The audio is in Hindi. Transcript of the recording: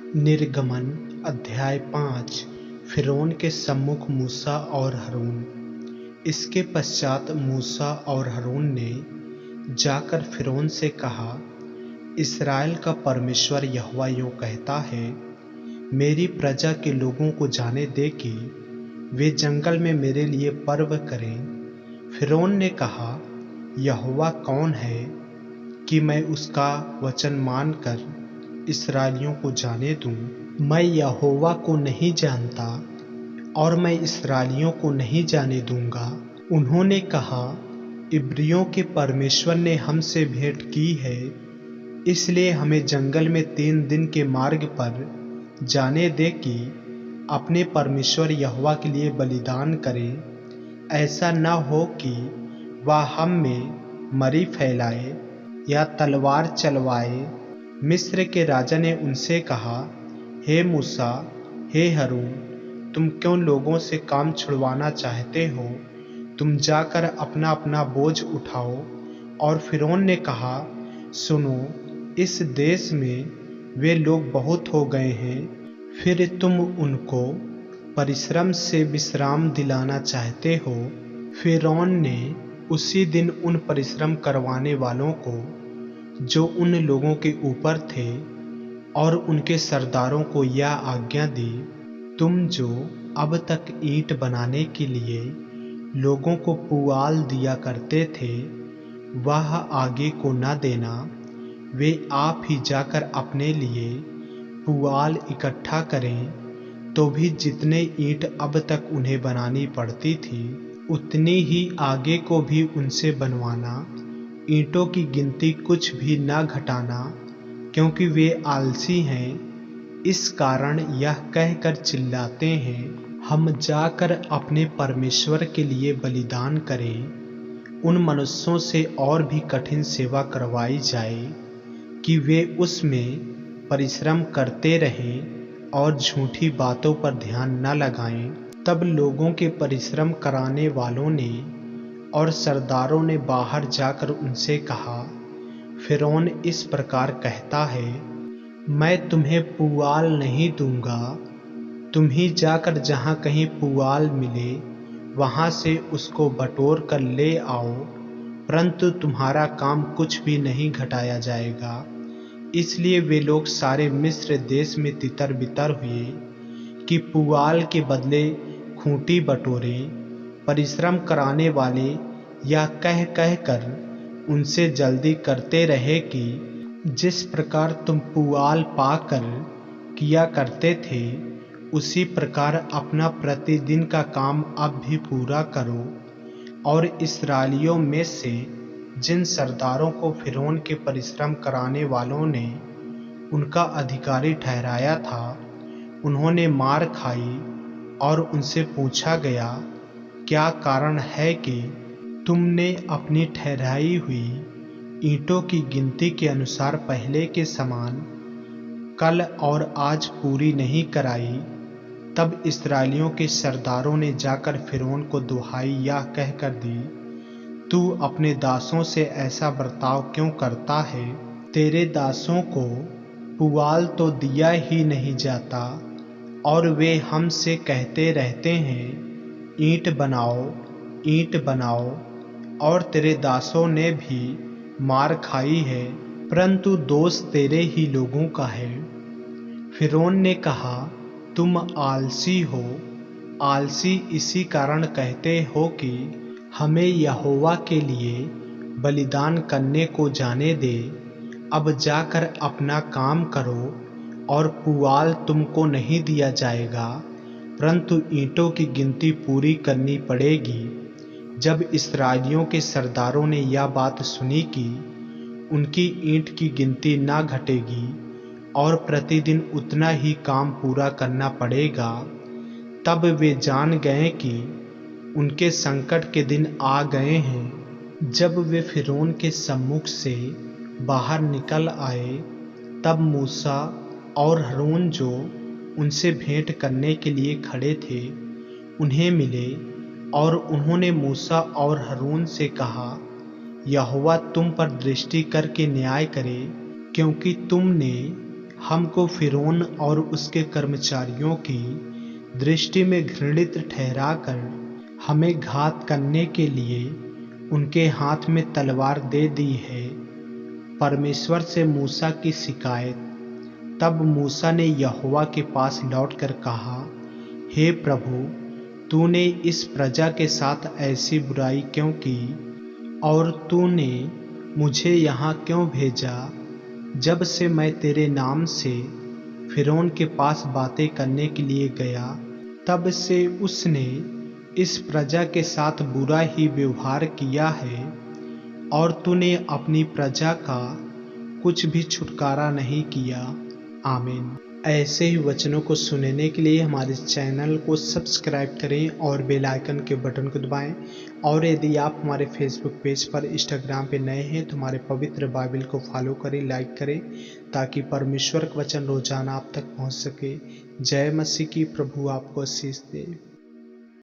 निर्गमन अध्याय 5। फिरौन के सम्मुख मूसा और हारून। इसके पश्चात मूसा और हारून ने जाकर फिरौन से कहा, इस्राएल का परमेश्वर यहोवा यूं कहता है, मेरी प्रजा के लोगों को जाने दे कि वे जंगल में मेरे लिए पर्व करें। फिरौन ने कहा, यहोवा कौन है कि मैं उसका वचन मानकर इस्राएलियों को जाने दूं? मैं यहोवा को नहीं जानता और मैं इस्राएलियों को नहीं जाने दूंगा। उन्होंने कहा, इब्रियों के परमेश्वर ने हमसे भेंट की है, इसलिए हमें जंगल में 3 दिन के मार्ग पर जाने दे कि अपने परमेश्वर यहोवा के लिए बलिदान करें। ऐसा न हो कि वह हम में मरी फैलाए या तलवार चलवाए। मिस्र के राजा ने उनसे कहा, हे मूसा, हे हारून, तुम क्यों लोगों से काम छुड़वाना चाहते हो? तुम जाकर अपना अपना बोझ उठाओ। और फिरौन ने कहा, सुनो, इस देश में वे लोग बहुत हो गए हैं, फिर तुम उनको परिश्रम से विश्राम दिलाना चाहते हो। फिरौन ने उसी दिन उन परिश्रम करवाने वालों को जो उन लोगों के ऊपर थे और उनके सरदारों को यह आज्ञा दी, तुम जो अब तक ईंट बनाने के लिए लोगों को पुआल दिया करते थे, वह आगे को न देना। वे आप ही जाकर अपने लिए पुआल इकट्ठा करें। तो भी जितने ईंट अब तक उन्हें बनानी पड़ती थी, उतनी ही आगे को भी उनसे बनवाना। ईंटों की गिनती कुछ भी न घटाना, क्योंकि वे आलसी हैं। इस कारण यह कहकर चिल्लाते हैं, हम जाकर अपने परमेश्वर के लिए बलिदान करें। उन मनुष्यों से और भी कठिन सेवा करवाई जाए कि वे उसमें परिश्रम करते रहें और झूठी बातों पर ध्यान न लगाएं। तब लोगों के परिश्रम कराने वालों ने और सरदारों ने बाहर जाकर उनसे कहा, फिरौन इस प्रकार कहता है, मैं तुम्हें पुआल नहीं दूंगा। तुम ही जाकर जहाँ कहीं पुआल मिले वहाँ से उसको बटोर कर ले आओ, परंतु तुम्हारा काम कुछ भी नहीं घटाया जाएगा। इसलिए वे लोग सारे मिस्र देश में तितर बितर हुए कि पुआल के बदले खूंटी बटोरे। परिश्रम कराने वाले यह कह कह कर उनसे जल्दी करते रहे कि जिस प्रकार तुम पुआल पाकर किया करते थे, उसी प्रकार अपना प्रतिदिन का काम अब भी पूरा करो। और इस्राएलियों में से जिन सरदारों को फिरौन के परिश्रम कराने वालों ने उनका अधिकारी ठहराया था, उन्होंने मार खाई और उनसे पूछा गया, क्या कारण है कि तुमने अपनी ठहराई हुई ईंटों की गिनती के अनुसार पहले के समान कल और आज पूरी नहीं कराई? तब इस्राएलियों के सरदारों ने जाकर फिरौन को दुहाई यह कहकर दी, तू अपने दासों से ऐसा बर्ताव क्यों करता है? तेरे दासों को पुआल तो दिया ही नहीं जाता और वे हमसे कहते रहते हैं, ईंट बनाओ, ईंट बनाओ। और तेरे दासों ने भी मार खाई है, परंतु दोष तेरे ही लोगों का है। फिरौन ने कहा, तुम आलसी हो। आलसी इसी कारण कहते हो कि हमें यहोवा के लिए बलिदान करने को जाने दे। अब जाकर अपना काम करो और पुआल तुमको नहीं दिया जाएगा, परंतु ईंटों की गिनती पूरी करनी पड़ेगी। जब इस्राएलियों के सरदारों ने यह बात सुनी कि उनकी ईंट की गिनती ना घटेगी और प्रतिदिन उतना ही काम पूरा करना पड़ेगा, तब वे जान गए कि उनके संकट के दिन आ गए हैं। जब वे फिरौन के सम्मुख से बाहर निकल आए, तब मूसा और हारून जो उनसे भेंट करने के लिए खड़े थे, उन्हें मिले और उन्होंने मूसा और हारून से कहा, यहोवा तुम पर दृष्टि करके न्याय करे, क्योंकि तुमने हमको फिरौन और उसके कर्मचारियों की दृष्टि में घृणित ठहराकर हमें घात करने के लिए उनके हाथ में तलवार दे दी है। परमेश्वर से मूसा की शिकायत। तब मूसा ने यहोवा के पास लौटकर कहा, हे प्रभु, तूने इस प्रजा के साथ ऐसी बुराई क्यों की और तूने मुझे यहाँ क्यों भेजा? जब से मैं तेरे नाम से फिरौन के पास बातें करने के लिए गया, तब से उसने इस प्रजा के साथ बुरा ही व्यवहार किया है और तूने अपनी प्रजा का कुछ भी छुटकारा नहीं किया। आमीन। ऐसे ही वचनों को सुनने के लिए हमारे चैनल को सब्सक्राइब करें और बेल आइकन के बटन को दबाएं। और यदि आप हमारे फेसबुक पेज पर, इंस्टाग्राम पे नए हैं तो हमारे पवित्र बाइबल को फॉलो करें, लाइक करें, ताकि परमेश्वर का वचन रोजाना आप तक पहुंच सके। जय मसीह की। प्रभु आपको आशीष दे।